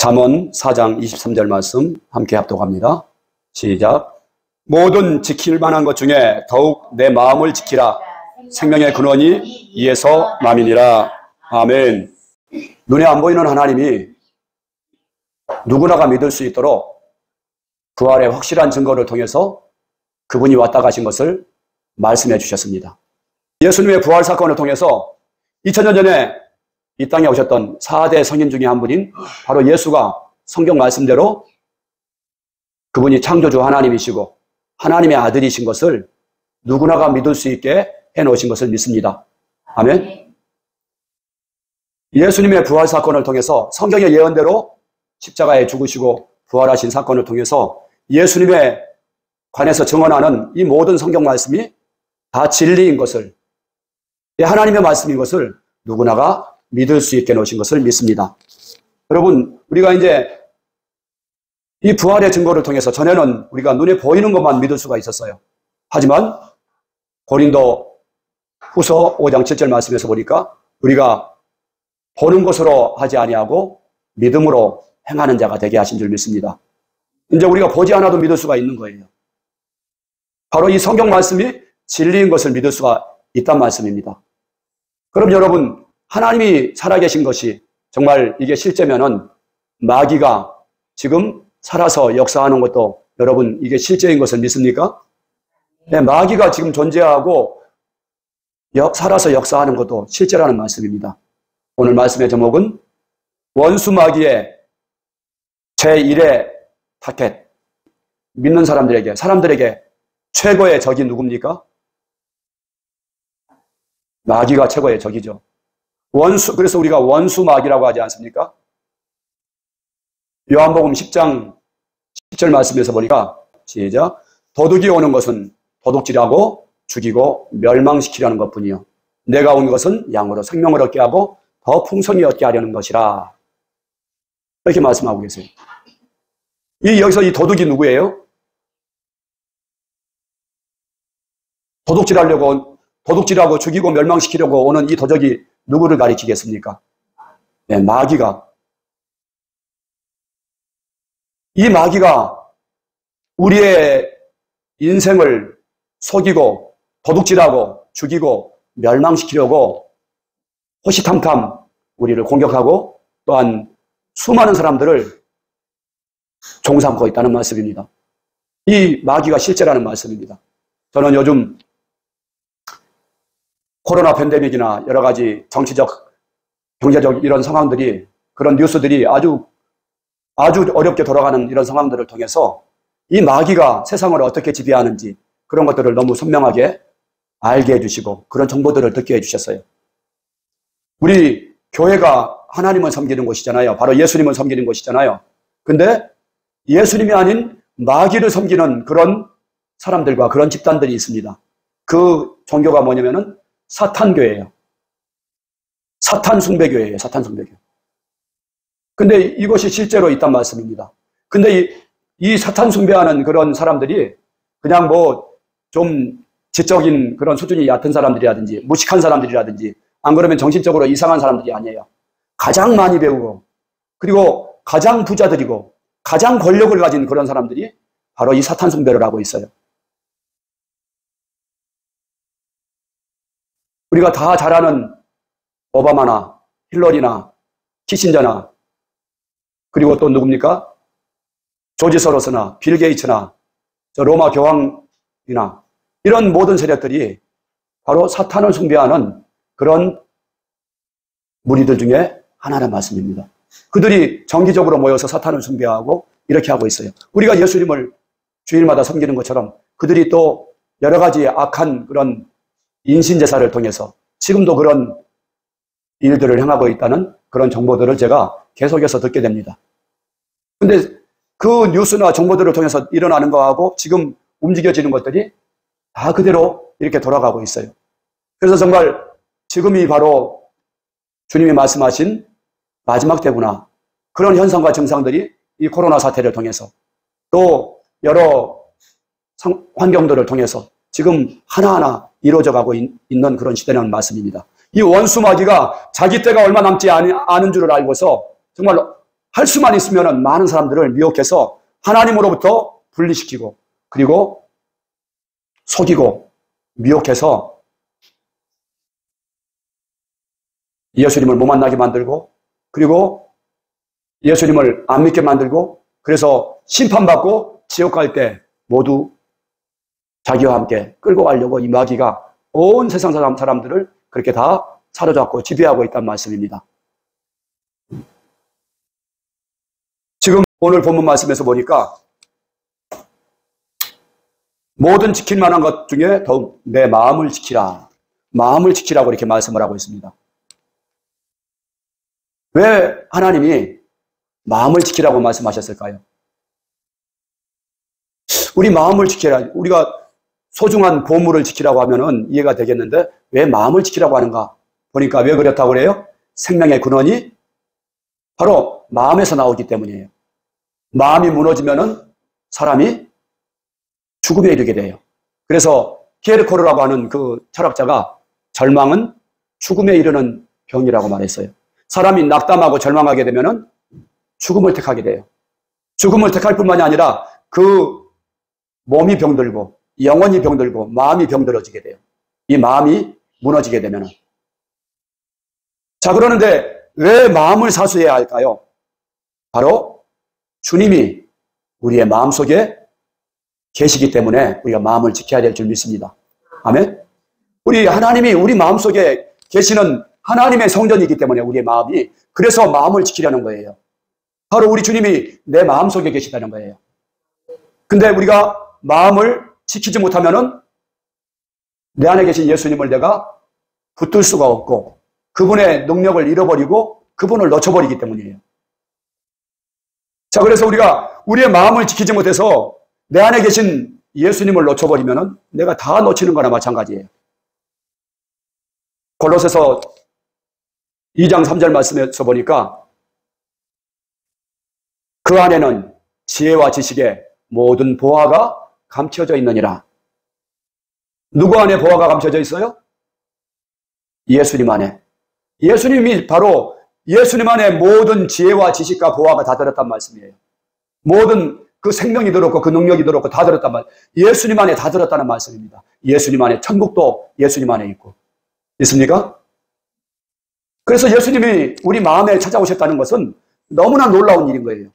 잠언 4장 23절 말씀 함께 합독합니다. 시작. 모든 지킬 만한 것 중에 더욱 내 마음을 지키라. 생명의 근원이 이에서 맘이니라. 아멘. 눈에 안 보이는 하나님이 누구나가 믿을 수 있도록 부활의 확실한 증거를 통해서 그분이 왔다 가신 것을 말씀해 주셨습니다. 예수님의 부활 사건을 통해서 2000년 전에 이 땅에 오셨던 4대 성인 중에 한 분인 바로 예수가 성경 말씀대로 그분이 창조주 하나님이시고 하나님의 아들이신 것을 누구나가 믿을 수 있게 해놓으신 것을 믿습니다. 아멘. 예수님의 부활 사건을 통해서 성경의 예언대로 십자가에 죽으시고 부활하신 사건을 통해서 예수님에 관해서 증언하는 이 모든 성경 말씀이 다 진리인 것을, 하나님의 말씀인 것을 누구나가 믿을 수 있게 놓으신 것을 믿습니다. 여러분, 우리가 이제 이 부활의 증거를 통해서 전에는 우리가 눈에 보이는 것만 믿을 수가 있었어요. 하지만 고린도 후서 5장 7절 말씀에서 보니까 우리가 보는 것으로 하지 아니하고 믿음으로 행하는 자가 되게 하신 줄 믿습니다. 이제 우리가 보지 않아도 믿을 수가 있는 거예요. 바로 이 성경 말씀이 진리인 것을 믿을 수가 있단 말씀입니다. 그럼 여러분, 하나님이 살아계신 것이 정말 이게 실제면은 마귀가 지금 살아서 역사하는 것도 여러분 이게 실제인 것을 믿습니까? 네, 마귀가 지금 존재하고 살아서 역사하는 것도 실제라는 말씀입니다. 오늘 말씀의 제목은 원수 마귀의 제1의 타켓. 믿는 사람들에게 최고의 적이 누굽니까? 마귀가 최고의 적이죠. 그래서 우리가 원수 마귀라고 하지 않습니까? 요한복음 10장 10절 말씀에서 보니까 시작. 도둑이 오는 것은 도둑질하고 죽이고 멸망시키려는 것뿐이요. 내가 온 것은 양으로 생명을 얻게 하고 더 풍성히 얻게 하려는 것이라. 이렇게 말씀하고 계세요. 여기서 이 도둑이 누구예요? 도둑질하고 죽이고 멸망시키려고 오는 이 도적이 누구를 가리키겠습니까? 네, 마귀가. 이 마귀가 우리의 인생을 속이고 도둑질하고 죽이고 멸망시키려고 호시탐탐 우리를 공격하고 또한 수많은 사람들을 종삼고 있다는 말씀입니다. 이 마귀가 실제라는 말씀입니다. 저는 요즘 코로나 팬데믹이나 여러 가지 정치적, 경제적 이런 상황들이, 그런 뉴스들이 아주 어렵게 돌아가는 이런 상황들을 통해서 이 마귀가 세상을 어떻게 지배하는지 그런 것들을 너무 선명하게 알게 해주시고 그런 정보들을 듣게 해주셨어요. 우리 교회가 하나님을 섬기는 곳이잖아요. 바로 예수님을 섬기는 곳이잖아요. 근데 예수님이 아닌 마귀를 섬기는 그런 사람들과 그런 집단들이 있습니다. 그 종교가 뭐냐면은 사탄교회예요. 사탄 숭배교회예요. 사탄 숭배교. 근데 이것이 실제로 있단 말씀입니다. 근데 이 사탄 숭배하는 그런 사람들이 그냥 뭐 좀 지적인 그런 수준이 얕은 사람들이라든지 무식한 사람들이라든지 안 그러면 정신적으로 이상한 사람들이 아니에요. 가장 많이 배우고 그리고 가장 부자들이고 가장 권력을 가진 그런 사람들이 바로 이 사탄 숭배를 하고 있어요. 우리가 다 잘 아는 오바마나 힐러리나 키신저나 그리고 또 누굽니까? 조지 소로스나 빌 게이츠나 로마 교황이나 이런 모든 세력들이 바로 사탄을 숭배하는 그런 무리들 중에 하나라는 말씀입니다. 그들이 정기적으로 모여서 사탄을 숭배하고 이렇게 하고 있어요. 우리가 예수님을 주일마다 섬기는 것처럼 그들이 또 여러 가지 악한 그런 인신제사를 통해서 지금도 그런 일들을 행하고 있다는 그런 정보들을 제가 계속해서 듣게 됩니다. 근데 그 뉴스나 정보들을 통해서 일어나는 거하고 지금 움직여지는 것들이 다 그대로 이렇게 돌아가고 있어요. 그래서 정말 지금이 바로 주님이 말씀하신 마지막 때구나. 그런 현상과 증상들이 이 코로나 사태를 통해서 또 여러 환경들을 통해서 지금 하나하나 이루어져 가고 있는 그런 시대라는 말씀입니다. 이 원수 마귀가 자기 때가 얼마 남지 않은 줄을 알고서 정말 할 수만 있으면 많은 사람들을 미혹해서 하나님으로부터 분리시키고 그리고 속이고 미혹해서 예수님을 못 만나게 만들고 그리고 예수님을 안 믿게 만들고 그래서 심판받고 지옥 갈 때 모두 자기와 함께 끌고 가려고 이 마귀가 온 세상 사람들을 그렇게 다 사로잡고 지배하고 있다는 말씀입니다. 지금 오늘 본문 말씀에서 보니까 모든 지킬 만한 것 중에 더욱 내 마음을 지키라. 마음을 지키라고 이렇게 말씀을 하고 있습니다. 왜 하나님이 마음을 지키라고 말씀하셨을까요? 우리 마음을 지키라. 우리가 소중한 보물을 지키라고 하면은 이해가 되겠는데 왜 마음을 지키라고 하는가? 보니까 왜 그렇다고 그래요? 생명의 근원이 바로 마음에서 나오기 때문이에요. 마음이 무너지면은 사람이 죽음에 이르게 돼요. 그래서 히에르코르라고 하는 그 철학자가 절망은 죽음에 이르는 병이라고 말했어요. 사람이 낙담하고 절망하게 되면은 죽음을 택하게 돼요. 죽음을 택할 뿐만이 아니라 그 몸이 병들고 영혼이 병들고 마음이 병들어지게 돼요. 이 마음이 무너지게 되면은. 자, 그러는데 왜 마음을 사수해야 할까요? 바로 주님이 우리의 마음속에 계시기 때문에 우리가 마음을 지켜야 될 줄 믿습니다. 아멘. 우리 하나님이 우리 마음속에 계시는 하나님의 성전이기 때문에 우리의 마음이 그래서 마음을 지키려는 거예요. 바로 우리 주님이 내 마음속에 계시다는 거예요. 근데 우리가 마음을 지키지 못하면은 내 안에 계신 예수님을 내가 붙들 수가 없고 그분의 능력을 잃어버리고 그분을 놓쳐버리기 때문이에요. 자, 그래서 우리가 우리의 마음을 지키지 못해서 내 안에 계신 예수님을 놓쳐버리면은 내가 다 놓치는 거나 마찬가지예요. 골로새서 2장 3절 말씀에서 보니까 그 안에는 지혜와 지식의 모든 보화가 감춰져 있느니라. 누구 안에 보화가 감춰져 있어요? 예수님 안에. 예수님이 바로 예수님 안에 모든 지혜와 지식과 보화가 다 들었단 말씀이에요. 모든 그 생명이 들었고 그 능력이 들었고 다 들었단 말. 예수님 안에 다 들었다는 말씀입니다. 예수님 안에 천국도 예수님 안에 있고. 있습니까? 그래서 예수님이 우리 마음에 찾아오셨다는 것은 너무나 놀라운 일인 거예요.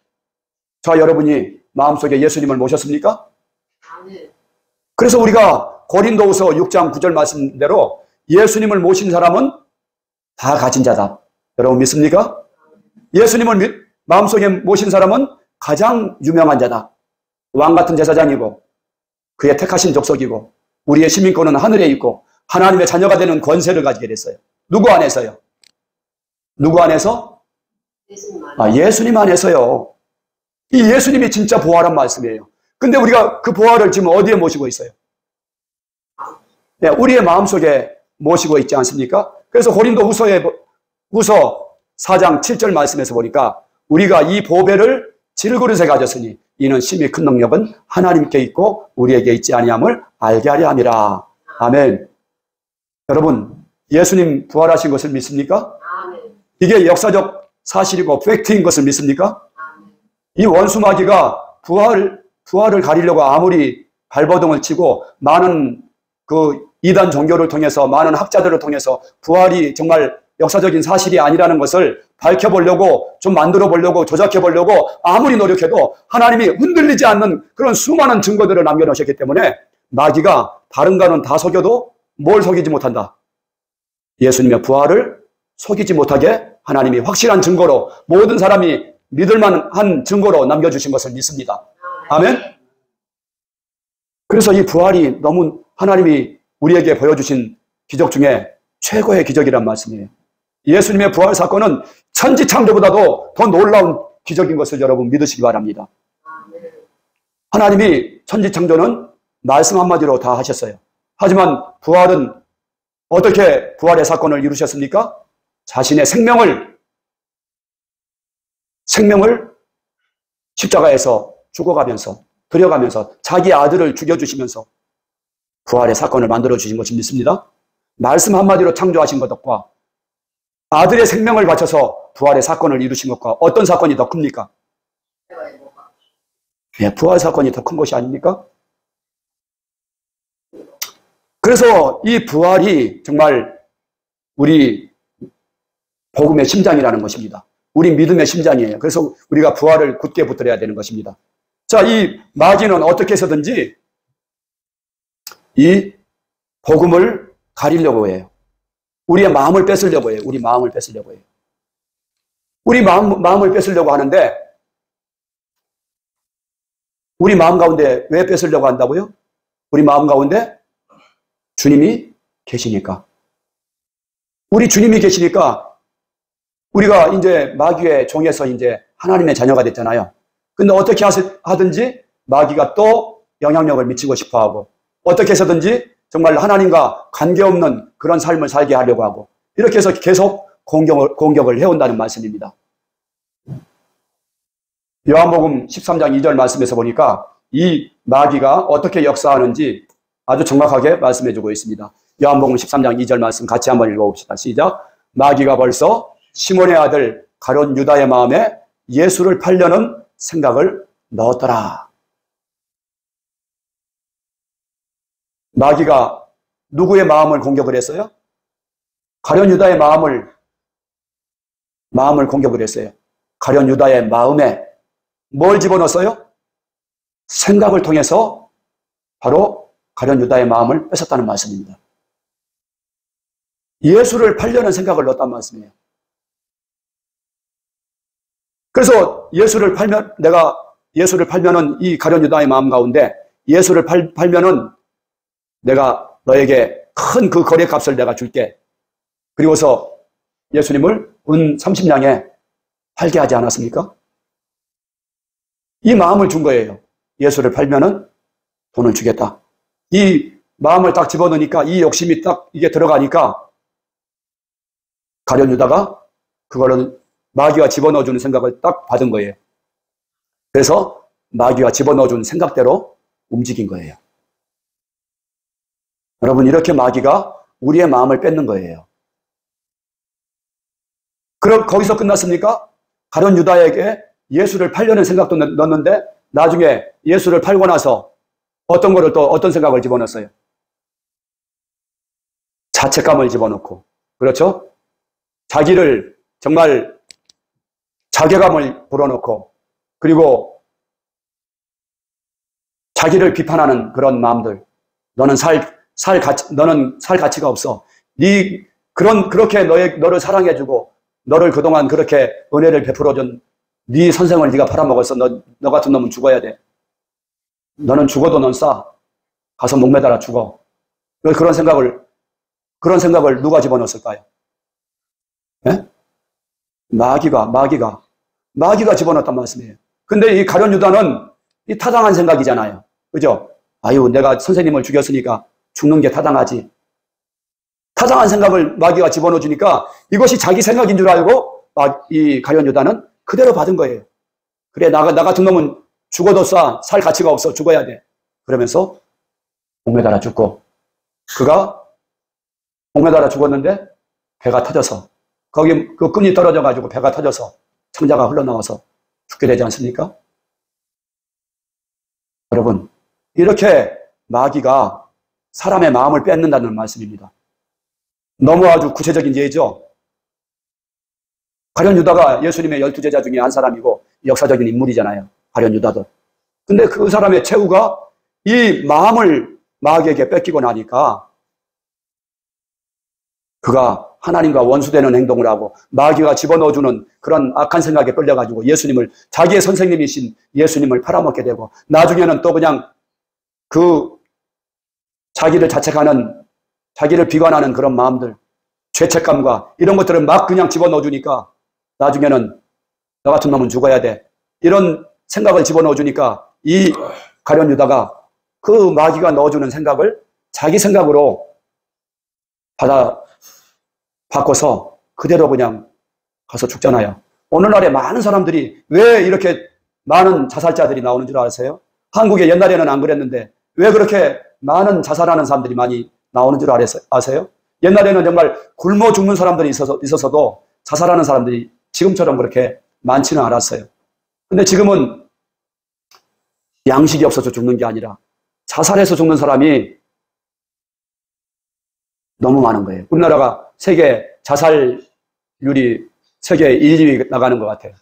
저 여러분이 마음속에 예수님을 모셨습니까? 그래서 우리가 고린도후서 6장 9절 말씀대로 예수님을 모신 사람은 다 가진 자다. 여러분 믿습니까? 예수님을 마음속에 모신 사람은 가장 유명한 자다. 왕 같은 제사장이고 그의 택하신 족속이고 우리의 시민권은 하늘에 있고 하나님의 자녀가 되는 권세를 가지게 됐어요. 누구 안에서요? 누구 안에서? 예수님 안에서요. 이 예수님이 진짜 보화란 말씀이에요. 근데 우리가 그 보화를 지금 어디에 모시고 있어요? 네, 우리의 마음속에 모시고 있지 않습니까? 그래서 고린도 후서 4장 7절 말씀에서 보니까 우리가 이 보배를 질그릇에 가졌으니 이는 심히 큰 능력은 하나님께 있고 우리에게 있지 아니함을 알게 하려 함이라. 아멘. 여러분, 예수님 부활하신 것을 믿습니까? 이게 역사적 사실이고 팩트인 것을 믿습니까? 이 원수 마귀가 부활을 가리려고 아무리 발버둥을 치고 많은 그 이단 종교를 통해서 많은 학자들을 통해서 부활이 정말 역사적인 사실이 아니라는 것을 밝혀보려고 좀 만들어 보려고 조작해 보려고 아무리 노력해도 하나님이 흔들리지 않는 그런 수많은 증거들을 남겨놓으셨기 때문에 마귀가 다른 가는 다 속여도 뭘 속이지 못한다. 예수님의 부활을 속이지 못하게 하나님이 확실한 증거로 모든 사람이 믿을만한 증거로 남겨주신 것을 믿습니다. 아멘? 그래서 이 부활이 너무 하나님이 우리에게 보여주신 기적 중에 최고의 기적이란 말씀이에요. 예수님의 부활 사건은 천지창조보다도 더 놀라운 기적인 것을 여러분 믿으시기 바랍니다. 하나님이 천지창조는 말씀 한마디로 다 하셨어요. 하지만 부활은 어떻게 부활의 사건을 이루셨습니까? 자신의 생명을 십자가에서 죽어가면서 들여가면서 자기 아들을 죽여주시면서 부활의 사건을 만들어주신 것을 믿습니다. 말씀 한마디로 창조하신 것과 아들의 생명을 바쳐서 부활의 사건을 이루신 것과 어떤 사건이 더 큽니까? 예, 부활 사건이 더 큰 것이 아닙니까? 그래서 이 부활이 정말 우리 복음의 심장이라는 것입니다. 우리 믿음의 심장이에요. 그래서 우리가 부활을 굳게 붙들어야 되는 것입니다. 자, 이 마귀는 어떻게 해서든지 이 복음을 가리려고 해요. 우리의 마음을 뺏으려고 해요. 우리 마음을 뺏으려고 해요. 우리 마음을 뺏으려고 하는데, 우리 마음 가운데 왜 뺏으려고 한다고요? 우리 마음 가운데 주님이 계시니까. 우리 주님이 계시니까 우리가 이제 마귀의 종에서 이제 하나님의 자녀가 됐잖아요. 근데 어떻게 하든지 마귀가 또 영향력을 미치고 싶어 하고, 어떻게 해서든지 정말 하나님과 관계없는 그런 삶을 살게 하려고 하고, 이렇게 해서 계속 공격을 해온다는 말씀입니다. 요한복음 13장 2절 말씀에서 보니까 이 마귀가 어떻게 역사하는지 아주 정확하게 말씀해주고 있습니다. 요한복음 13장 2절 말씀 같이 한번 읽어봅시다. 시작. 마귀가 벌써 시몬의 아들 가룟 유다의 마음에 예수를 팔려는 생각을 넣었더라. 마귀가 누구의 마음을 공격을 했어요? 가룟 유다의 마음을 공격을 했어요. 가룟 유다의 마음에 뭘 집어넣었어요? 생각을 통해서 바로 가룟 유다의 마음을 뺏었다는 말씀입니다. 예수를 팔려는 생각을 넣었다는 말씀이에요. 그래서 내가 예수를 팔면은 이 가룟 유다의 마음 가운데 예수를 팔면은 내가 너에게 큰 그 거래값을 내가 줄게. 그리고서 예수님을 은 30냥에 팔게 하지 않았습니까? 이 마음을 준 거예요. 예수를 팔면은 돈을 주겠다. 이 마음을 딱 집어넣으니까, 이 욕심이 딱 이게 들어가니까 가룟 유다가 그거를 마귀가 집어넣어주는 생각을 딱 받은 거예요. 그래서 마귀가 집어넣어준 생각대로 움직인 거예요. 여러분, 이렇게 마귀가 우리의 마음을 뺏는 거예요. 그럼 거기서 끝났습니까? 가룟 유다에게 예수를 팔려는 생각도 넣었는데, 나중에 예수를 팔고 나서 어떤 생각을 집어넣었어요? 자책감을 집어넣고, 그렇죠? 자기를 정말 자괴감을 불어넣고, 그리고 자기를 비판하는 그런 마음들. 너는 살 가치가 없어. 그렇게 너를 사랑해주고, 너를 그동안 그렇게 은혜를 베풀어준 네 선생을 네가 팔아먹었어. 너 같은 놈은 죽어야 돼. 너는 죽어도 넌 싸. 가서 목매달아 죽어. 그런 생각을 누가 집어넣었을까요? 예? 마귀가 집어넣었단 말씀이에요. 근데 이 가룟 유다는 이 타당한 생각이잖아요. 그죠? 아유, 내가 선생님을 죽였으니까 죽는 게 타당하지. 타당한 생각을 마귀가 집어넣어주니까 이것이 자기 생각인 줄 알고 이 가룟 유다는 그대로 받은 거예요. 그래, 나 같은 놈은 죽어도 싸. 살 가치가 없어. 죽어야 돼. 그러면서 목매달아 죽고, 그가 목매달아 죽었는데 배가 터져서, 거기 그 끈이 떨어져가지고 배가 터져서 창자가 흘러나와서 죽게 되지 않습니까? 여러분, 이렇게 마귀가 사람의 마음을 뺏는다는 말씀입니다. 너무 아주 구체적인 예죠. 가룟 유다가 예수님의 12제자 중에 한 사람이고 역사적인 인물이잖아요. 가룟 유다도. 근데 그 사람의 최후가 이 마음을 마귀에게 뺏기고 나니까 그가 하나님과 원수되는 행동을 하고 마귀가 집어넣어주는 그런 악한 생각에 끌려가지고 자기의 선생님이신 예수님을 팔아먹게 되고, 나중에는 또 그냥 그 자기를 자책하는, 자기를 비관하는 그런 마음들, 죄책감과 이런 것들을 막 그냥 집어넣어주니까 나중에는 너 같은 놈은 죽어야 돼. 이런 생각을 집어넣어주니까 이 가룟 유다가 그 마귀가 넣어주는 생각을 자기 생각으로 바꿔서 그대로 그냥 가서 죽잖아요. 오늘날에 많은 사람들이 왜 이렇게 많은 자살자들이 나오는 줄 아세요? 한국에 옛날에는 안 그랬는데 왜 그렇게 많은 자살하는 사람들이 많이 나오는 줄 아세요? 옛날에는 정말 굶어 죽는 사람들이 있어서도 자살하는 사람들이 지금처럼 그렇게 많지는 않았어요. 근데 지금은 양식이 없어서 죽는 게 아니라 자살해서 죽는 사람이 너무 많은 거예요. 우리나라가 세계 자살률이 세계 1, 2위 나가는 것 같아요.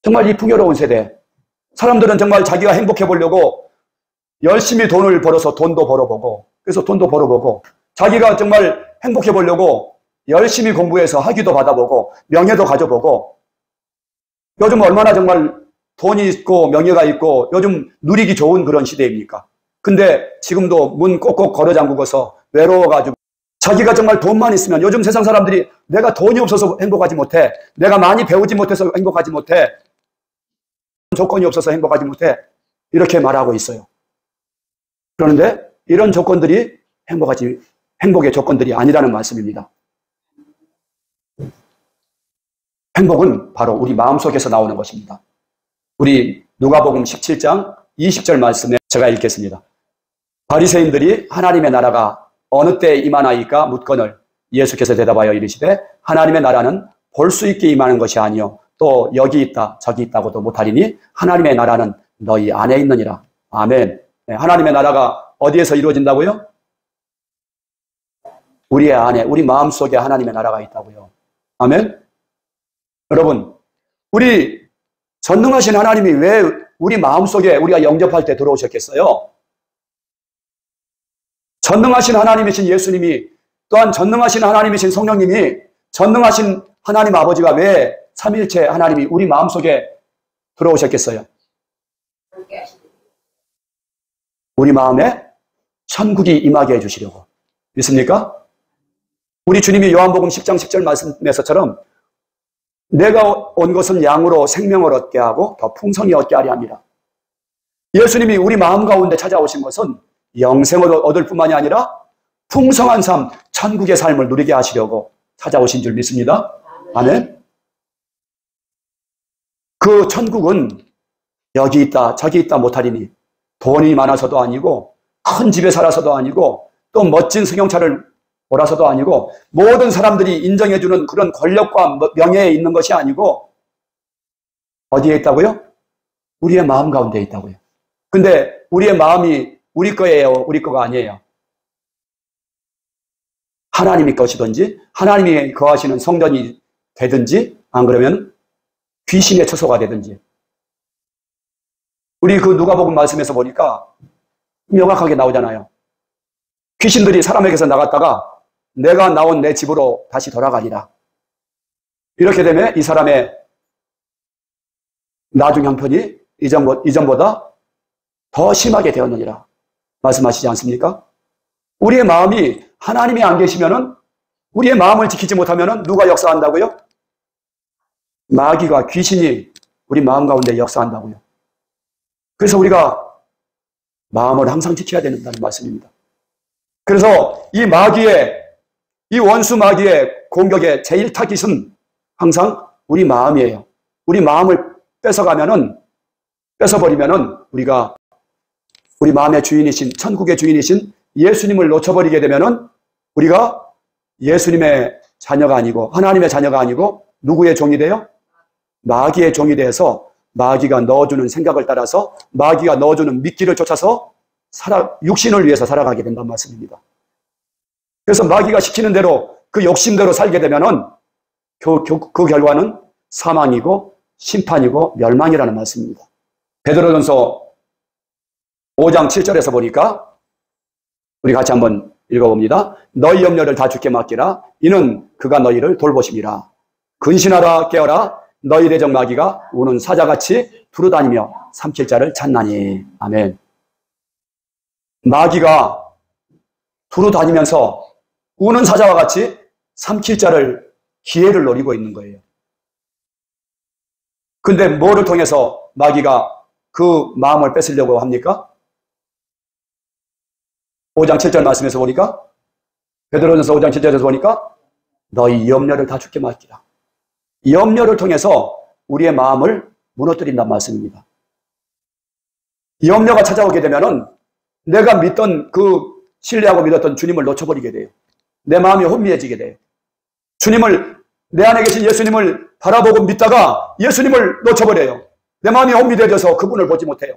정말 이 풍요로운 세대, 사람들은 정말 자기가 행복해 보려고 열심히 돈을 벌어서 돈도 벌어보고, 그래서 돈도 벌어보고, 자기가 정말 행복해 보려고 열심히 공부해서 학위도 받아보고 명예도 가져보고, 요즘 얼마나 정말 돈이 있고 명예가 있고 요즘 누리기 좋은 그런 시대입니까? 근데 지금도 문 꼭꼭 걸어 잠그고서 외로워가지고 자기가 정말 돈만 있으면, 요즘 세상 사람들이 내가 돈이 없어서 행복하지 못해, 내가 많이 배우지 못해서 행복하지 못해, 조건이 없어서 행복하지 못해, 이렇게 말하고 있어요. 그런데 이런 조건들이 행복의 조건들이 아니라는 말씀입니다. 행복은 바로 우리 마음속에서 나오는 것입니다. 우리 누가복음 17장 20절 말씀에 제가 읽겠습니다. 바리새인들이 하나님의 나라가 어느 때 임하나이까 묻거늘 예수께서 대답하여 이르시되 하나님의 나라는 볼 수 있게 임하는 것이 아니요 또 여기 있다 저기 있다고도 못하리니 하나님의 나라는 너희 안에 있느니라. 아멘. 네, 하나님의 나라가 어디에서 이루어진다고요? 우리의 안에, 우리 마음속에 하나님의 나라가 있다고요. 아멘. 여러분, 우리 전능하신 하나님이 왜 우리 마음속에 우리가 영접할 때 들어오셨겠어요? 전능하신 하나님이신 예수님이, 또한 전능하신 하나님이신 성령님이, 전능하신 하나님 아버지가 왜 삼일체 하나님이 우리 마음속에 들어오셨겠어요? 우리 마음에 천국이 임하게 해주시려고. 믿습니까? 우리 주님이 요한복음 10장 10절 말씀에서처럼 내가 온 것은 양으로 생명을 얻게 하고 더 풍성히 얻게 하려 합니다. 예수님이 우리 마음 가운데 찾아오신 것은 영생을 얻을 뿐만이 아니라 풍성한 삶, 천국의 삶을 누리게 하시려고 찾아오신 줄 믿습니다. 아멘. 그 천국은 여기 있다 저기 있다 못하리니 돈이 많아서도 아니고 큰 집에 살아서도 아니고 또 멋진 승용차를 몰아서도 아니고 모든 사람들이 인정해주는 그런 권력과 명예에 있는 것이 아니고 어디에 있다고요? 우리의 마음 가운데 있다고요. 근데 우리의 마음이 우리 거예요? 우리 거가 아니에요? 하나님의 것이든지 하나님이 거하시는 성전이 되든지 안 그러면 귀신의 처소가 되든지. 우리 그 누가복음 말씀에서 보니까 명확하게 나오잖아요. 귀신들이 사람에게서 나갔다가 내가 나온 내 집으로 다시 돌아가리라. 이렇게 되면 이 사람의 나중 형편이 이전보다 더 심하게 되었느니라 말씀하시지 않습니까? 우리의 마음이 하나님이 안 계시면은, 우리의 마음을 지키지 못하면은 누가 역사한다고요? 마귀가, 귀신이 우리 마음 가운데 역사한다고요. 그래서 우리가 마음을 항상 지켜야 된다는 말씀입니다. 그래서 이 원수 마귀의 공격의 제일 타깃은 항상 우리 마음이에요. 우리 마음을 뺏어버리면은 우리가 우리 마음의 주인이신, 천국의 주인이신 예수님을 놓쳐버리게 되면은 우리가 예수님의 자녀가 아니고 하나님의 자녀가 아니고 누구의 종이 돼요? 마귀의 종이 돼서 마귀가 넣어주는 생각을 따라서 마귀가 넣어주는 미끼를 쫓아서 육신을 위해서 살아가게 된다는 말씀입니다. 그래서 마귀가 시키는 대로 그 욕심대로 살게 되면은 그 결과는 사망이고 심판이고 멸망이라는 말씀입니다. 베드로전서 5장 7절에서 보니까 우리 같이 한번 읽어봅니다. 너희 염려를 다 주께 맡기라. 이는 그가 너희를 돌보심이라. 근신하라 깨어라. 너희 대적 마귀가 우는 사자같이 두루다니며 삼킬 자를 찾나니. 아멘. 마귀가 두루다니면서 우는 사자와 같이 삼킬 자를, 기회를 노리고 있는 거예요. 근데 뭐를 통해서 마귀가 그 마음을 뺏으려고 합니까? 5장 7절 말씀에서 보니까, 베드로전서 5장 7절에서 보니까 너희 염려를 다 주께 맡기라. 염려를 통해서 우리의 마음을 무너뜨린다는 말씀입니다. 염려가 찾아오게 되면은 내가 믿던 그 신뢰하고 믿었던 주님을 놓쳐버리게 돼요. 내 마음이 혼미해지게 돼요. 내 안에 계신 예수님을 바라보고 믿다가 예수님을 놓쳐버려요. 내 마음이 혼미해져서 그분을 보지 못해요.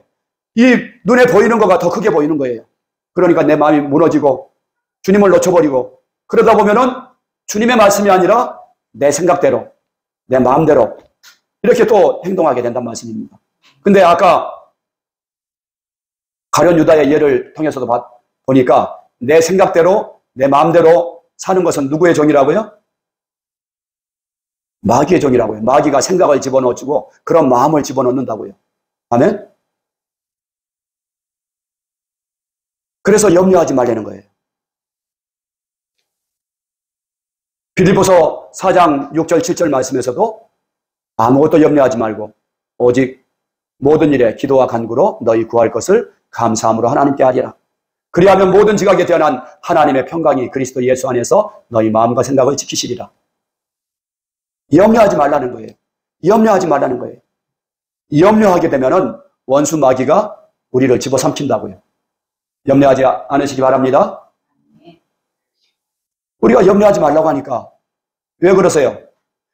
이 눈에 보이는 거가 더 크게 보이는 거예요. 그러니까 내 마음이 무너지고 주님을 놓쳐버리고, 그러다 보면은 주님의 말씀이 아니라 내 생각대로, 내 마음대로 이렇게 또 행동하게 된다는 말씀입니다. 근데 아까 가룟 유다의 예를 통해서도 보니까 내 생각대로, 내 마음대로 사는 것은 누구의 종이라고요? 마귀의 종이라고요. 마귀가 생각을 집어넣어주고 그런 마음을 집어넣는다고요. 아멘? 그래서 염려하지 말라는 거예요. 빌립보서 4장 6절 7절 말씀에서도 아무것도 염려하지 말고 오직 모든 일에 기도와 간구로 너희 구할 것을 감사함으로 하나님께 하리라. 그리하면 모든 지각에 대한 하나님의 평강이 그리스도 예수 안에서 너희 마음과 생각을 지키시리라. 염려하지 말라는 거예요. 염려하지 말라는 거예요. 염려하게 되면은 원수 마귀가 우리를 집어삼킨다고요. 염려하지 않으시기 바랍니다. 우리가 염려하지 말라고 하니까 왜 그러세요?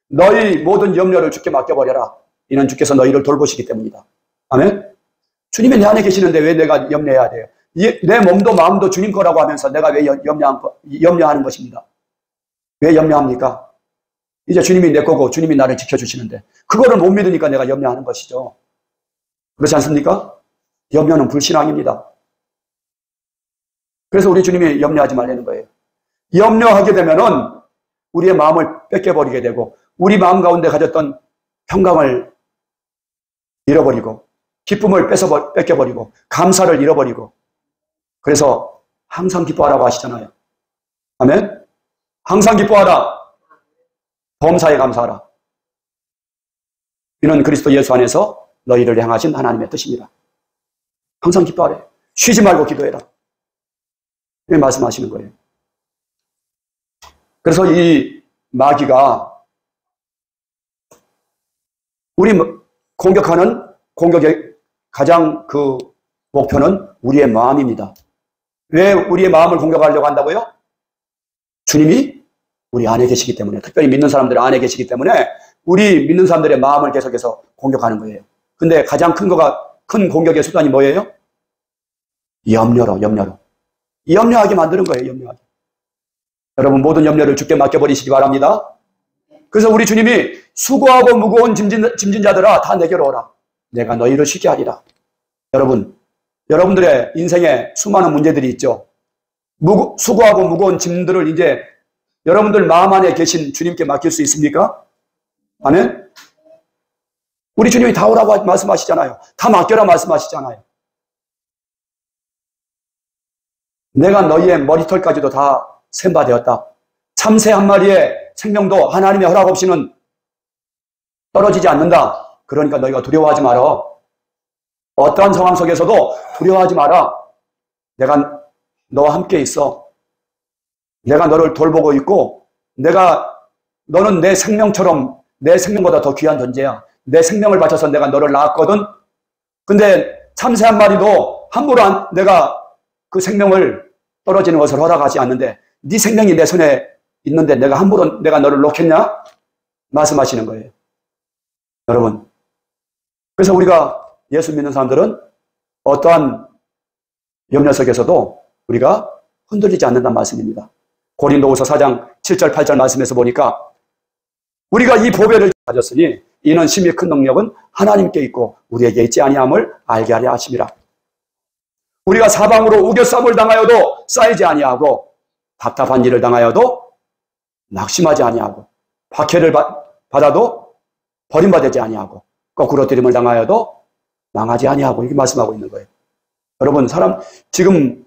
너희 모든 염려를 주께 맡겨버려라. 이는 주께서 너희를 돌보시기 때문이다. 아멘? 주님이 내 안에 계시는데 왜 내가 염려해야 돼요? 내 몸도 마음도 주님 거라고 하면서 내가 왜 염려하는 것입니다. 왜 염려합니까? 이제 주님이 내 거고 주님이 나를 지켜주시는데 그거를 못 믿으니까 내가 염려하는 것이죠. 그렇지 않습니까? 염려는 불신앙입니다. 그래서 우리 주님이 염려하지 말라는 거예요. 염려하게 되면은 우리의 마음을 뺏겨버리게 되고 우리 마음 가운데 가졌던 평강을 잃어버리고 기쁨을 뺏겨버리고 감사를 잃어버리고, 그래서 항상 기뻐하라고 하시잖아요. 아멘? 항상 기뻐하라. 범사에 감사하라. 이는 그리스도 예수 안에서 너희를 향하신 하나님의 뜻입니다. 항상 기뻐하래. 쉬지 말고 기도해라. 이렇게 말씀하시는 거예요. 그래서 이 마귀가 우리 공격하는 공격의 가장 그 목표는 우리의 마음입니다. 왜 우리의 마음을 공격하려고 한다고요? 주님이 우리 안에 계시기 때문에, 특별히 믿는 사람들 안에 계시기 때문에 우리 믿는 사람들의 마음을 계속해서 공격하는 거예요. 근데 가장 큰 공격의 수단이 뭐예요? 염려로. 염려하게 만드는 거예요. 염려하게. 여러분 모든 염려를 주께 맡겨버리시기 바랍니다. 그래서 우리 주님이 수고하고 무거운 짐진 자들아 다 내게로 오라. 내가 너희를 쉬게 하리라. 여러분들의 인생에 수많은 문제들이 있죠. 수고하고 무거운 짐들을 이제 여러분들 마음 안에 계신 주님께 맡길 수 있습니까? 아멘? 우리 주님이 다 오라고 말씀하시잖아요. 다 맡겨라 말씀하시잖아요. 내가 너희의 머리털까지도 다 센 바 되었다. 참새 한 마리의 생명도 하나님의 허락 없이는 떨어지지 않는다. 그러니까 너희가 두려워하지 마라. 어떠한 상황 속에서도 두려워하지 마라. 내가 너와 함께 있어. 내가 너를 돌보고 있고, 너는 내 생명처럼, 내 생명보다 더 귀한 존재야. 내 생명을 바쳐서 내가 너를 낳았거든. 근데 참새 한 마리도 함부로 내가 그 생명을 떨어지는 것을 허락하지 않는데, 네 생명이 내 손에 있는데 내가 함부로 내가 너를 놓겠냐? 말씀하시는 거예요. 여러분. 그래서 우리가 예수 믿는 사람들은 어떠한 염려 속에서도 우리가 흔들리지 않는다는 말씀입니다. 고린도후서 4장 7절 8절 말씀에서 보니까 우리가 이 보배를 가졌으니 이는 심히 큰 능력은 하나님께 있고 우리에게 있지 아니함을 알게 하려 하심이라. 우리가 사방으로 우겨싸움을 당하여도 쌓이지 아니하고 답답한 일을 당하여도 낙심하지 아니하고 박해를 받아도 버림받지 아니하고 거꾸로 들임을 당하여도 망하지 아니하고 이렇게 말씀하고 있는 거예요. 여러분 지금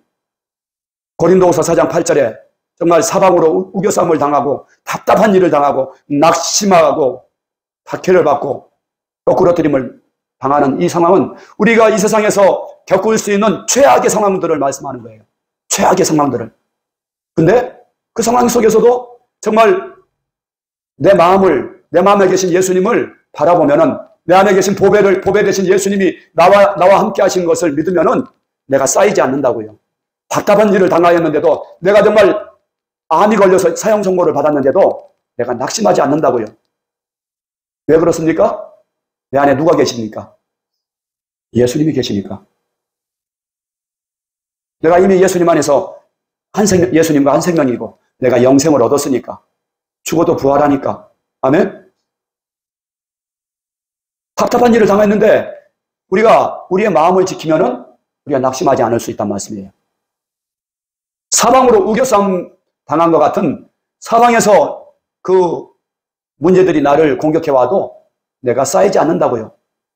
고린도후서 4장 8절에 정말 사방으로 우겨싸움을 당하고 답답한 일을 당하고 낙심하고 박해를 받고 거꾸로 들임을 당하는 이 상황은 우리가 이 세상에서 겪을 수 있는 최악의 상황들을 말씀하는 거예요. 최악의 상황들을. 근데 그 상황 속에서도 정말 내 마음에 계신 예수님을 바라보면은 내 안에 계신 보배 되신 예수님이 나와 함께 하신 것을 믿으면은 내가 쌓이지 않는다고요. 답답한 일을 당하였는데도, 내가 정말 암이 걸려서 사형 선고를 받았는데도 내가 낙심하지 않는다고요. 왜 그렇습니까? 내 안에 누가 계십니까? 예수님이 계시니까. 내가 이미 예수님 안에서 예수님과 한 생명이고 내가 영생을 얻었으니까. 죽어도 부활하니까. 아멘? 답답한 일을 당했는데 우리가 우리의 마음을 지키면은 우리가 낙심하지 않을 수 있단 말씀이에요. 사방으로 우겨싸움 당한 것 같은 사방에서 그 문제들이 나를 공격해와도 내가 쌓이지 않는다고요.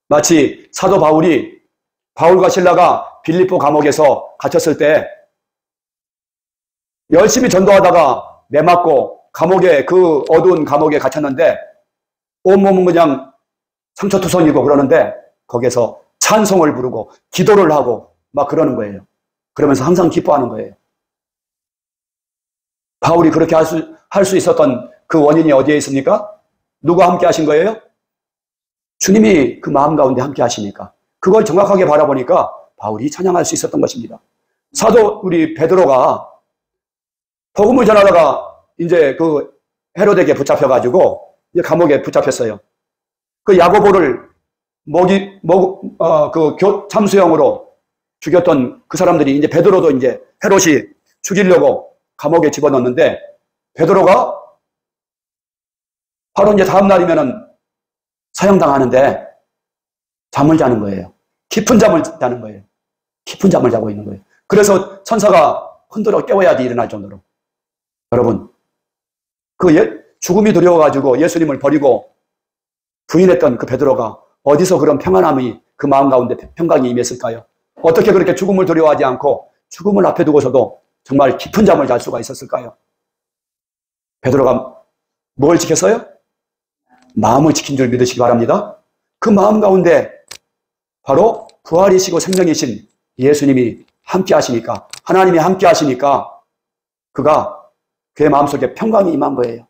마치 사도 바울과 실라가 빌립보 감옥에서 갇혔을 때 열심히 전도하다가 매맞고 그 어두운 감옥에 갇혔는데 온몸은 그냥 상처투성이고 그러는데 거기에서 찬송을 부르고 기도를 하고 막 그러는 거예요. 그러면서 항상 기뻐하는 거예요. 바울이 그렇게 할 수 있었던 그 원인이 어디에 있습니까? 누가 함께 하신 거예요? 주님이 그 마음 가운데 함께 하시니까. 그걸 정확하게 바라보니까 바울이 찬양할 수 있었던 것입니다. 사도 우리 베드로가 복음을 전하다가 이제 그 헤로데에게 붙잡혀가지고 이제 감옥에 붙잡혔어요. 그 야고보를 참수형으로 죽였던 그 사람들이 이제 베드로도 이제 헤롯이 죽이려고 감옥에 집어넣는데 베드로가 바로 이제 다음 날이면은 사형당하는데 잠을 자는 거예요. 깊은 잠을 자는 거예요. 깊은 잠을 자고 있는 거예요. 그래서 천사가 흔들어 깨워야지 일어날 정도로. 여러분, 죽음이 두려워가지고 예수님을 버리고 부인했던 그 베드로가 어디서 그런 평안함이 그 마음 가운데 평강이 임했을까요? 어떻게 그렇게 죽음을 두려워하지 않고 죽음을 앞에 두고서도 정말 깊은 잠을 잘 수가 있었을까요? 베드로가 뭘 지켰어요? 마음을 지킨 줄 믿으시기 바랍니다. 그 마음 가운데 바로 부활이시고 생명이신 예수님이 함께 하시니까, 하나님이 함께 하시니까 그가 그의 마음속에 평강이 임한 거예요.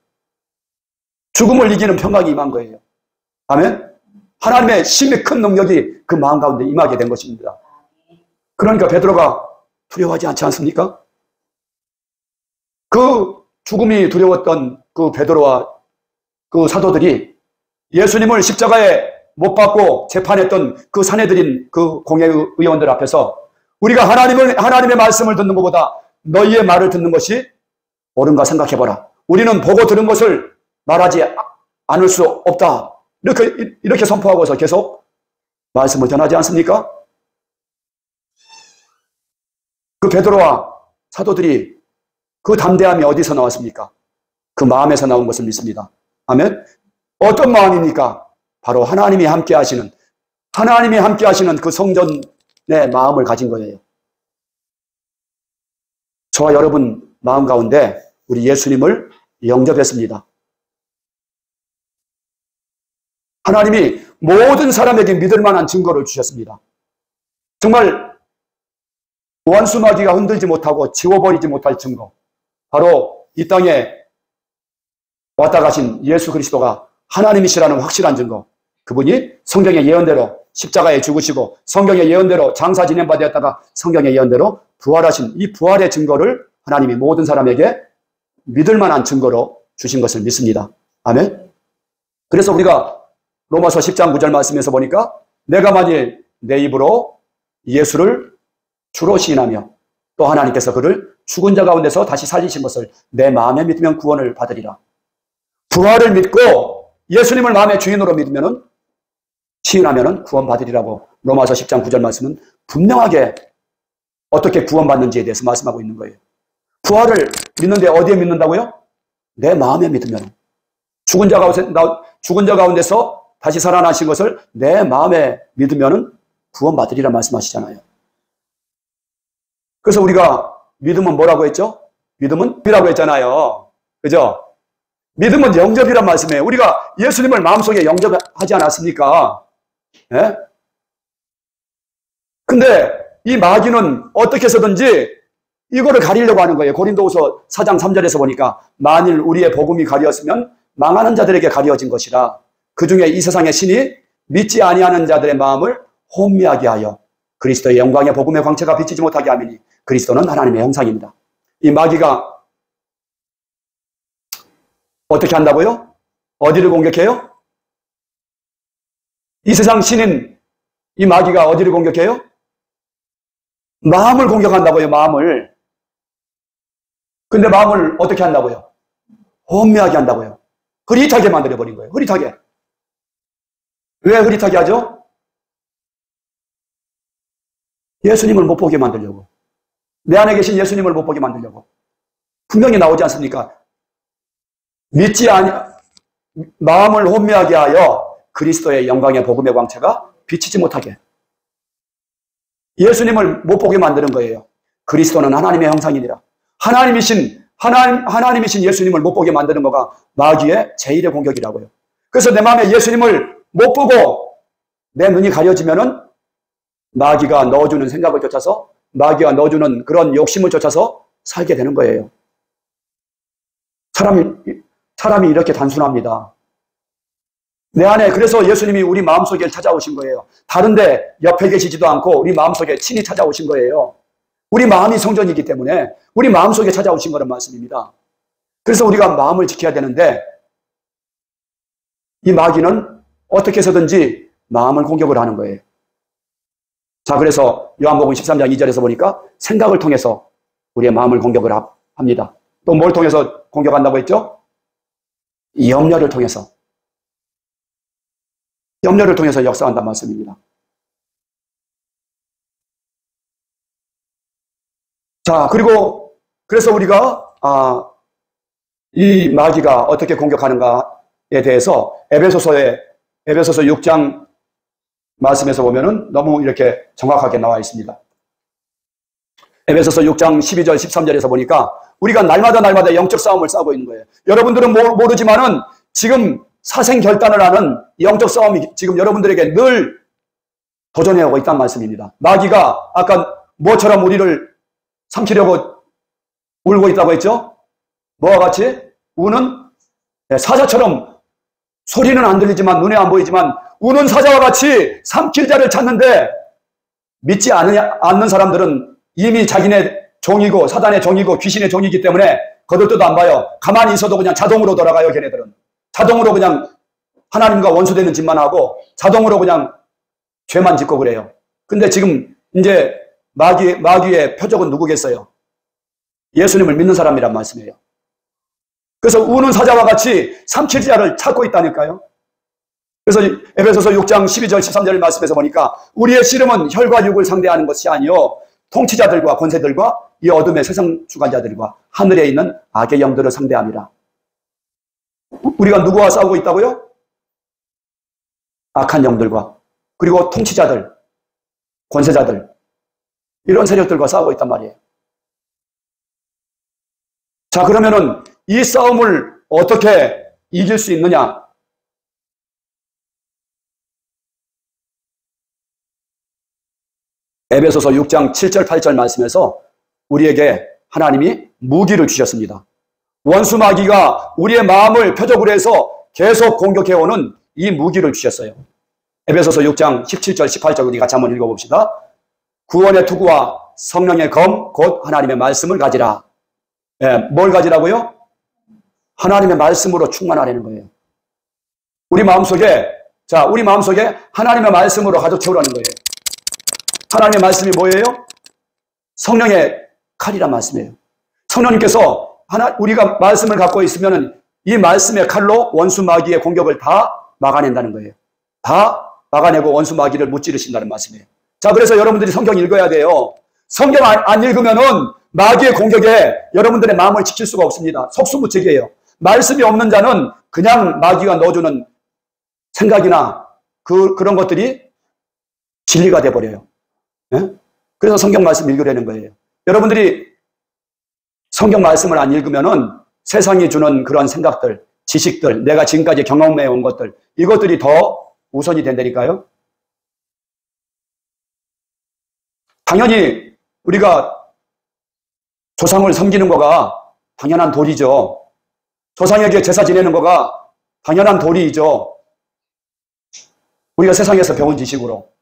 죽음을 이기는 평강이 임한 거예요. 아멘? 하나님의 힘이 큰 능력이 그 마음 가운데 임하게 된 것입니다. 그러니까 베드로가 두려워하지 않지 않습니까? 그 죽음이 두려웠던 그 베드로와 그 사도들이 예수님을 십자가에 못 박고 재판했던 그 사내들인 그 공회의원들 앞에서 우리가 하나님의 말씀을 듣는 것보다 너희의 말을 듣는 것이 옳은가 생각해봐라. 우리는 보고 들은 것을 말하지 않을 수 없다. 이렇게 선포하고서 계속 말씀을 전하지 않습니까? 그 베드로와 사도들이 그 담대함이 어디서 나왔습니까? 그 마음에서 나온 것을 믿습니다. 아멘? 어떤 마음입니까? 바로 하나님이 함께 하시는 그 성전의 마음을 가진 거예요. 저와 여러분 마음 가운데 우리 예수님을 영접했습니다. 하나님이 모든 사람에게 믿을 만한 증거를 주셨습니다. 정말 원수마귀가 흔들지 못하고 지워버리지 못할 증거. 바로 이 땅에 왔다 가신 예수 그리스도가 하나님이시라는 확실한 증거. 그분이 성경의 예언대로 십자가에 죽으시고 성경의 예언대로 장사 지낸 바 되었다가 성경의 예언대로 부활하신 이 부활의 증거를 하나님이 모든 사람에게 믿을 만한 증거로 주신 것을 믿습니다. 아멘. 그래서 우리가 로마서 10장 9절 말씀에서 보니까 내가 만일 내 입으로 예수를 주로 시인하며 또 하나님께서 그를 죽은 자 가운데서 다시 살리신 것을 내 마음에 믿으면 구원을 받으리라. 부활을 믿고 예수님을 마음의 주인으로 믿으면 시인하면 구원 받으리라고 로마서 10장 9절 말씀은 분명하게 어떻게 구원받는지에 대해서 말씀하고 있는 거예요. 부활을 믿는데 어디에 믿는다고요? 내 마음에 믿으면. 죽은 자 가운데서 다시 살아나신 것을 내 마음에 믿으면 구원받으리라 말씀하시잖아요. 그래서 우리가 믿음은 뭐라고 했죠? 믿음은 이라고 했잖아요. 그죠? 믿음은 영접이란 말씀이에요. 우리가 예수님을 마음속에 영접하지 않았습니까? 예? 근데 이 마귀는 어떻게 해서든지 이거를 가리려고 하는 거예요. 고린도후서 4장 3절에서 보니까 만일 우리의 복음이 가려졌으면 망하는 자들에게 가려진 것이라. 그 중에 이 세상의 신이 믿지 아니하는 자들의 마음을 혼미하게 하여 그리스도의 영광의 복음의 광채가 비치지 못하게 하미니 그리스도는 하나님의 형상입니다. 이 마귀가 어떻게 한다고요? 어디를 공격해요? 이 세상 신인 이 마귀가 어디를 공격해요? 마음을 공격한다고요, 마음을. 근데 마음을 어떻게 한다고요? 혼미하게 한다고요. 흐릿하게 만들어버린 거예요. 흐릿하게. 왜 흐릿하게 하죠? 예수님을 못 보게 만들려고. 내 안에 계신 예수님을 못 보게 만들려고. 분명히 나오지 않습니까? 마음을 혼미하게 하여 그리스도의 영광의 복음의 광채가 비치지 못하게. 예수님을 못 보게 만드는 거예요. 그리스도는 하나님의 형상이니라. 하나님이신 예수님을 못 보게 만드는 거가 마귀의 제1의 공격이라고요. 그래서 내 마음에 예수님을 못 보고 내 눈이 가려지면은 마귀가 넣어주는 생각을 쫓아서, 마귀가 넣어주는 그런 욕심을 쫓아서 살게 되는 거예요. 사람이 이렇게 단순합니다. 내 안에, 그래서 예수님이 우리 마음속에 찾아오신 거예요. 다른데 옆에 계시지도 않고 우리 마음속에 친히 찾아오신 거예요. 우리 마음이 성전이기 때문에 우리 마음속에 찾아오신 거란 말씀입니다. 그래서 우리가 마음을 지켜야 되는데, 이 마귀는 어떻게 해서든지 마음을 공격을 하는 거예요. 자, 그래서 요한복음 13장 2절에서 보니까 생각을 통해서 우리의 마음을 공격을 합니다. 또 뭘 통해서 공격한다고 했죠? 염려를 통해서. 염려를 통해서 역사한다는 말씀입니다. 자, 그리고 그래서 우리가 이 마귀가 어떻게 공격하는가에 대해서 에베소서 6장 말씀에서 보면은 너무 이렇게 정확하게 나와 있습니다. 에베소서 6장 12절 13절에서 보니까 우리가 날마다 영적 싸움을 싸우고 있는 거예요. 여러분들은 모르지만은 지금 사생 결단을 하는 영적 싸움이 지금 여러분들에게 늘 도전해오고 있다는 말씀입니다. 마귀가 아까 뭐처럼 우리를 삼키려고 울고 있다고 했죠? 뭐와 같이? 우는 사자처럼, 소리는 안 들리지만 눈에 안 보이지만 우는 사자와 같이 삼킬 자를 찾는데, 믿지 않는 사람들은 이미 자기네 종이고 사단의 종이고 귀신의 종이기 때문에 거들떠도 안 봐요. 가만히 있어도 그냥 자동으로 돌아가요. 걔네들은 자동으로 그냥 하나님과 원수되는 짓만 하고 자동으로 그냥 죄만 짓고 그래요. 근데 지금 이제 마귀의 표적은 누구겠어요? 예수님을 믿는 사람이란 말씀이에요. 그래서 우는 사자와 같이 삼킬 자를 찾고 있다니까요. 그래서 에베소서 6장 12절 13절 말씀에서 보니까 우리의 씨름은 혈과 육을 상대하는 것이 아니요 통치자들과 권세들과 이 어둠의 세상 주관자들과 하늘에 있는 악의 영들을 상대함이라. 우리가 누구와 싸우고 있다고요? 악한 영들과, 그리고 통치자들, 권세자들, 이런 세력들과 싸우고 있단 말이에요. 자, 그러면은 이 싸움을 어떻게 이길 수 있느냐? 에베소서 6장 7절 8절 말씀에서 우리에게 하나님이 무기를 주셨습니다. 원수 마귀가 우리의 마음을 표적으로 해서 계속 공격해오는 이 무기를 주셨어요. 에베소서 6장 17절 18절 우리 같이 한번 읽어봅시다. 구원의 투구와 성령의 검 곧 하나님의 말씀을 가지라. 뭘 가지라고요? 하나님의 말씀으로 충만하라는 거예요. 우리 마음속에 하나님의 말씀으로 가득 채우라는 거예요. 하나님의 말씀이 뭐예요? 성령의 칼이란 말씀이에요. 성령님께서 우리가 말씀을 갖고 있으면 이 말씀의 칼로 원수 마귀의 공격을 다 막아낸다는 거예요. 다 막아내고 원수 마귀를 무찌르신다는 말씀이에요. 자, 그래서 여러분들이 성경 읽어야 돼요. 성경 안 읽으면은 마귀의 공격에 여러분들의 마음을 지킬 수가 없습니다. 속수무책이에요. 말씀이 없는 자는 그냥 마귀가 넣어주는 생각이나 그런 것들이 진리가 돼버려요. 예? 그래서 성경 말씀 읽으려는 거예요. 여러분들이 성경 말씀을 안 읽으면은 세상이 주는 그런 생각들, 지식들, 내가 지금까지 경험해 온 것들, 이것들이 더 우선이 된다니까요. 당연히 우리가 조상을 섬기는 거가 당연한 도리죠. 조상에게 제사 지내는 거가 당연한 도리이죠. 우리가 세상에서 배운 지식으로,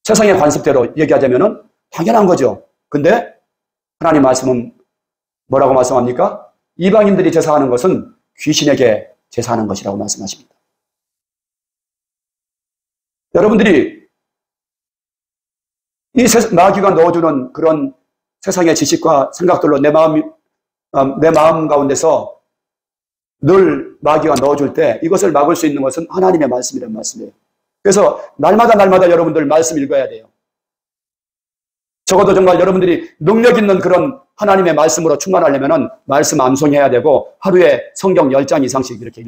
세상의 관습대로 얘기하자면은 당연한 거죠. 근데 하나님 말씀은 뭐라고 말씀합니까? 이방인들이 제사하는 것은 귀신에게 제사하는 것이라고 말씀하십니다. 여러분들이 이 마귀가 넣어주는 그런 세상의 지식과 생각들로 내 마음 가운데서 늘 마귀가 넣어줄 때 이것을 막을 수 있는 것은 하나님의 말씀이라는 말씀이에요. 그래서 날마다 여러분들 말씀 읽어야 돼요. 적어도 정말 여러분들이 능력 있는 그런 하나님의 말씀으로 충만하려면 말씀 암송해야 되고 하루에 성경 10장 이상씩 이렇게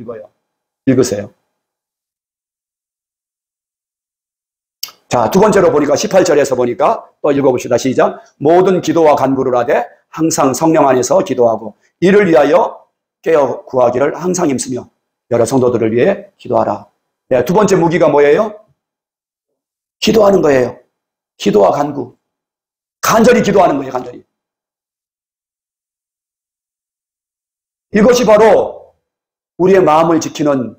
읽으세요. 자, 두 번째로 보니까 18절에서 보니까 또 읽어봅시다. 시작. 모든 기도와 간구를 하되 항상 성령 안에서 기도하고 이를 위하여 깨어 구하기를 항상 힘쓰며 여러 성도들을 위해 기도하라. 네, 두 번째 무기가 뭐예요? 기도하는 거예요. 기도와 간구. 간절히 기도하는 거예요. 간절히. 이것이 바로 우리의 마음을 지키는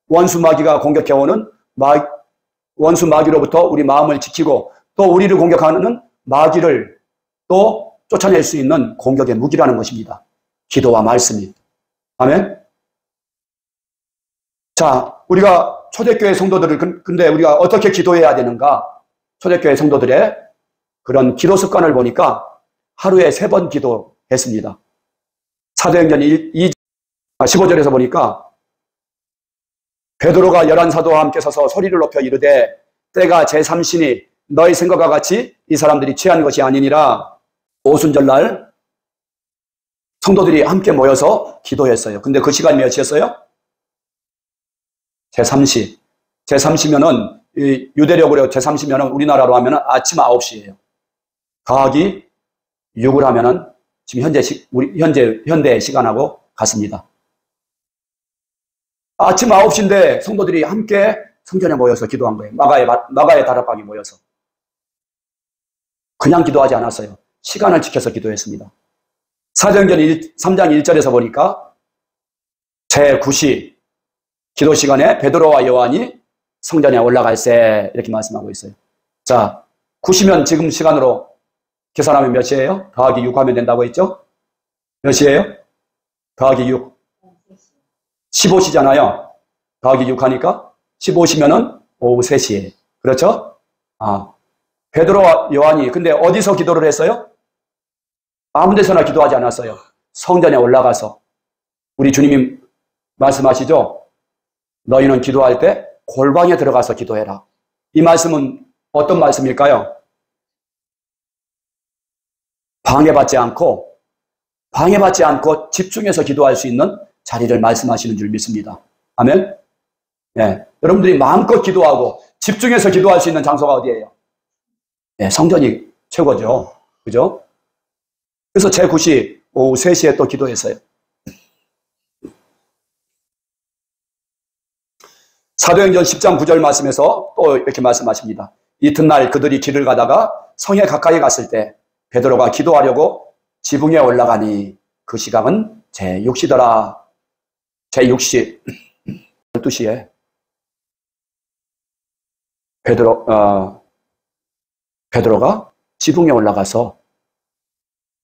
원수 마귀가 공격해오는 원수 마귀로부터 우리 마음을 지키고 또 우리를 공격하는 마귀를 또 쫓아낼 수 있는 공격의 무기라는 것입니다. 기도와 말씀이. 아멘. 자, 우리가 초대교회 성도들을 근데 우리가 어떻게 기도해야 되는가? 초대교회 성도들의 그런 기도 습관을 보니까 하루에 3번 기도했습니다. 사도행전 15절에서 보니까 베드로가 11사도와 함께 서서 소리를 높여 이르되 때가 제3시니 너희 생각과 같이 이 사람들이 취한 것이 아니니라. 오순절날 성도들이 함께 모여서 기도했어요. 근데 그 시간이 몇이었어요? 제3시. 제3시면은 유대력으로 제3시면은 우리나라로 하면은 아침 9시예요. 가하기 6을 하면은 지금 현대 시간하고 같습니다. 아침 9시인데 성도들이 함께 성전에 모여서 기도한 거예요. 마가의 다락방에 모여서. 그냥 기도하지 않았어요. 시간을 지켜서 기도했습니다. 사도행전 3장 1절에서 보니까 제9시 기도 시간에 베드로와 요한이 성전에 올라갈세 이렇게 말씀하고 있어요. 자, 9시면 지금 시간으로 계산하면 몇 시예요? 더하기 6 하면 된다고 했죠? 몇 시예요? 더하기 6. 15시잖아요. 더하기 6 하니까 15시면은 오후 3시에. 그렇죠? 베드로와 요한이 근데 어디서 기도를 했어요? 아무 데서나 기도하지 않았어요. 성전에 올라가서. 우리 주님이 말씀하시죠? 너희는 기도할 때 골방에 들어가서 기도해라. 이 말씀은 어떤 말씀일까요? 방해받지 않고 집중해서 기도할 수 있는 자리를 말씀하시는 줄 믿습니다. 아멘? 네. 여러분들이 마음껏 기도하고 집중해서 기도할 수 있는 장소가 어디예요? 네, 성전이 최고죠. 그죠? 그래서 제9시 오후 3시에 또 기도했어요. 사도행전 10장 9절 말씀에서 또 이렇게 말씀하십니다. 이튿날 그들이 길을 가다가 성에 가까이 갔을 때 베드로가 기도하려고 지붕에 올라가니 그 시각은 제6시더라. 제6시 12시에 베드로가 지붕에 올라가서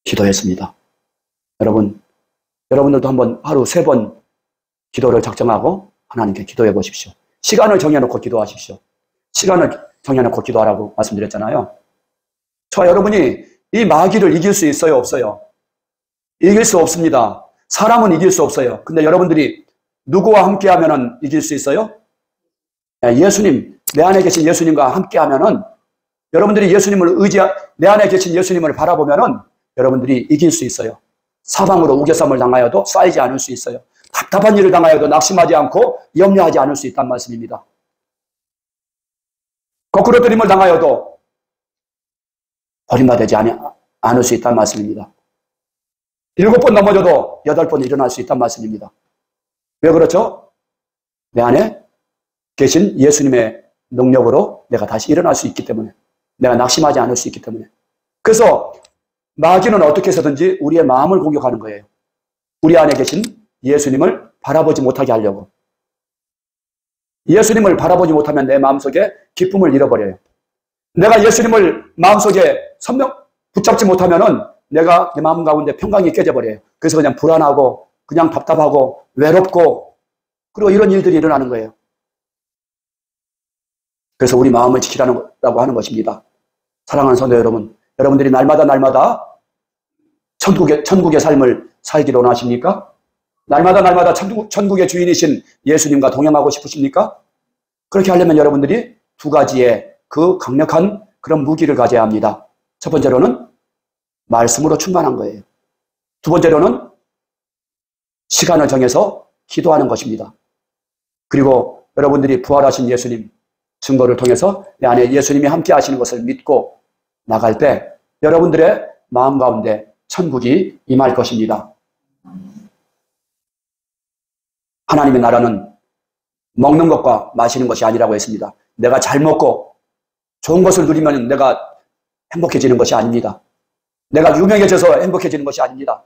기도했습니다. 여러분들도 한번 하루 3번 기도를 작정하고 하나님께 기도해 보십시오. 시간을 정해놓고 기도하십시오. 시간을 정해놓고 기도하라고 말씀드렸잖아요. 저 여러분이 이 마귀를 이길 수 있어요? 없어요? 이길 수 없습니다. 사람은 이길 수 없어요. 근데 여러분들이 누구와 함께 하면은 이길 수 있어요? 예수님, 내 안에 계신 예수님과 함께 하면은 여러분들이 내 안에 계신 예수님을 바라보면은 여러분들이 이길 수 있어요. 사방으로 우겨쌈을 당하여도 쌓이지 않을 수 있어요. 답답한 일을 당하여도 낙심하지 않고 염려하지 않을 수 있다는 말씀입니다. 거꾸로 들임을 당하여도 버림받지 않을 수 있다는 말씀입니다. 7번 넘어져도 8번 일어날 수 있다는 말씀입니다. 왜 그렇죠? 내 안에 계신 예수님의 능력으로 내가 다시 일어날 수 있기 때문에, 내가 낙심하지 않을 수 있기 때문에. 그래서 마귀는 어떻게 해서든지 우리의 마음을 공격하는 거예요. 우리 안에 계신 예수님을 바라보지 못하게 하려고. 예수님을 바라보지 못하면 내 마음속에 기쁨을 잃어버려요. 내가 예수님을 마음속에 붙잡지 못하면은 내가 내 마음 가운데 평강이 깨져버려요. 그래서 그냥 불안하고 그냥 답답하고 외롭고 그리고 이런 일들이 일어나는 거예요. 그래서 우리 마음을 지키라고 하는 것입니다. 사랑하는 성도 여러분, 여러분들이 날마다 천국의 삶을 살기로 원하십니까? 날마다 천국의 주인이신 예수님과 동행하고 싶으십니까? 그렇게 하려면 여러분들이 두 가지의 그 강력한 그런 무기를 가져야 합니다. 첫 번째로는 말씀으로 충만한 거예요. 두 번째로는 시간을 정해서 기도하는 것입니다. 그리고 여러분들이 부활하신 예수님 증거를 통해서 내 안에 예수님이 함께 하시는 것을 믿고 나갈 때 여러분들의 마음 가운데 천국이 임할 것입니다. 하나님의 나라는 먹는 것과 마시는 것이 아니라고 했습니다. 내가 잘 먹고 좋은 것을 누리면 내가 행복해지는 것이 아닙니다. 내가 유명해져서 행복해지는 것이 아닙니다.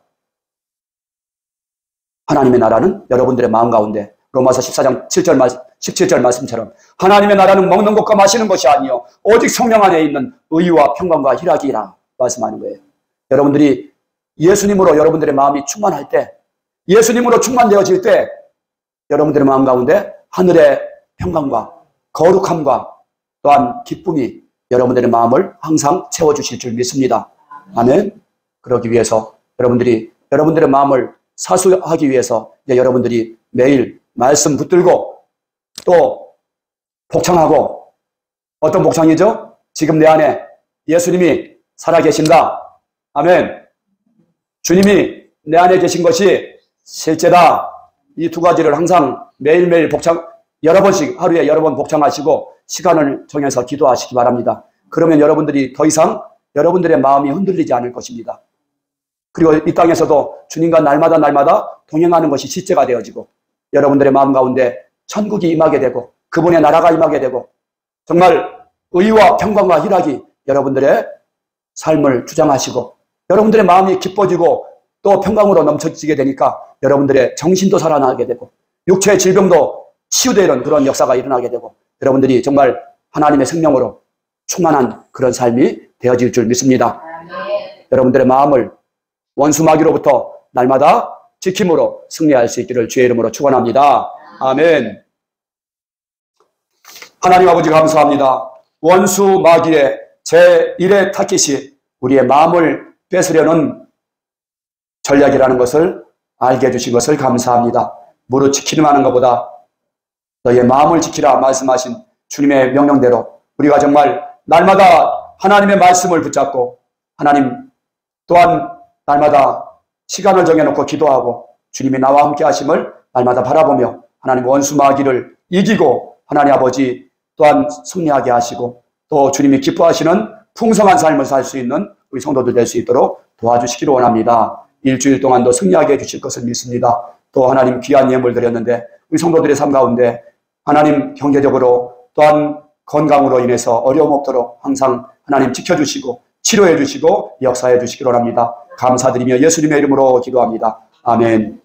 하나님의 나라는 여러분들의 마음 가운데 로마서 14장 17절 말씀처럼 하나님의 나라는 먹는 것과 마시는 것이 아니요 오직 성령 안에 있는 의와 평강과 희락이라 말씀하는 거예요. 여러분들이 예수님으로 여러분들의 마음이 충만할 때, 예수님으로 충만되어질 때 여러분들의 마음 가운데 하늘의 평강과 거룩함과 또한 기쁨이 여러분들의 마음을 항상 채워주실 줄 믿습니다. 아멘. 그러기 위해서 여러분들이 여러분들의 마음을 사수하기 위해서 여러분들이 매일 말씀 붙들고 또 복창하고, 어떤 복창이죠? 지금 내 안에 예수님이 살아계신다. 아멘. 주님이 내 안에 계신 것이 실제다. 이 두 가지를 항상 매일매일 여러 번씩 하루에 여러 번 복창하시고 시간을 정해서 기도하시기 바랍니다. 그러면 여러분들이 더 이상 여러분들의 마음이 흔들리지 않을 것입니다. 그리고 이 땅에서도 주님과 날마다 동행하는 것이 실제가 되어지고 여러분들의 마음 가운데 천국이 임하게 되고 그분의 나라가 임하게 되고 정말 의와 평강과 희락이 여러분들의 삶을 주장하시고 여러분들의 마음이 기뻐지고 또 평강으로 넘쳐지게 되니까 여러분들의 정신도 살아나게 되고 육체의 질병도 치유되는 그런 역사가 일어나게 되고 여러분들이 정말 하나님의 생명으로 충만한 그런 삶이 되어질 줄 믿습니다. 여러분들의 마음을 원수 마귀로부터 날마다 지킴으로 승리할 수 있기를 주의 이름으로 축원합니다. 아멘. 하나님 아버지 감사합니다. 원수 마귀의 제1의 타깃이 우리의 마음을 뺏으려는 전략이라는 것을 알게 해주신 것을 감사합니다. 무릇 지키기만 하는 것보다 너의 마음을 지키라 말씀하신 주님의 명령대로 우리가 정말 날마다 하나님의 말씀을 붙잡고 하나님 또한 날마다 시간을 정해놓고 기도하고 주님이 나와 함께 하심을 날마다 바라보며 하나님 원수 마귀를 이기고 하나님 아버지 또한 승리하게 하시고 또 주님이 기뻐하시는 풍성한 삶을 살 수 있는 우리 성도들 될 수 있도록 도와주시기를 원합니다. 일주일 동안도 승리하게 해주실 것을 믿습니다. 또 하나님 귀한 예물 드렸는데 우리 성도들의 삶 가운데 하나님 경제적으로 또한 건강으로 인해서 어려움 없도록 항상 하나님 지켜주시고 치료해 주시고 역사해 주시기를 원합니다. 감사드리며 예수님의 이름으로 기도합니다. 아멘.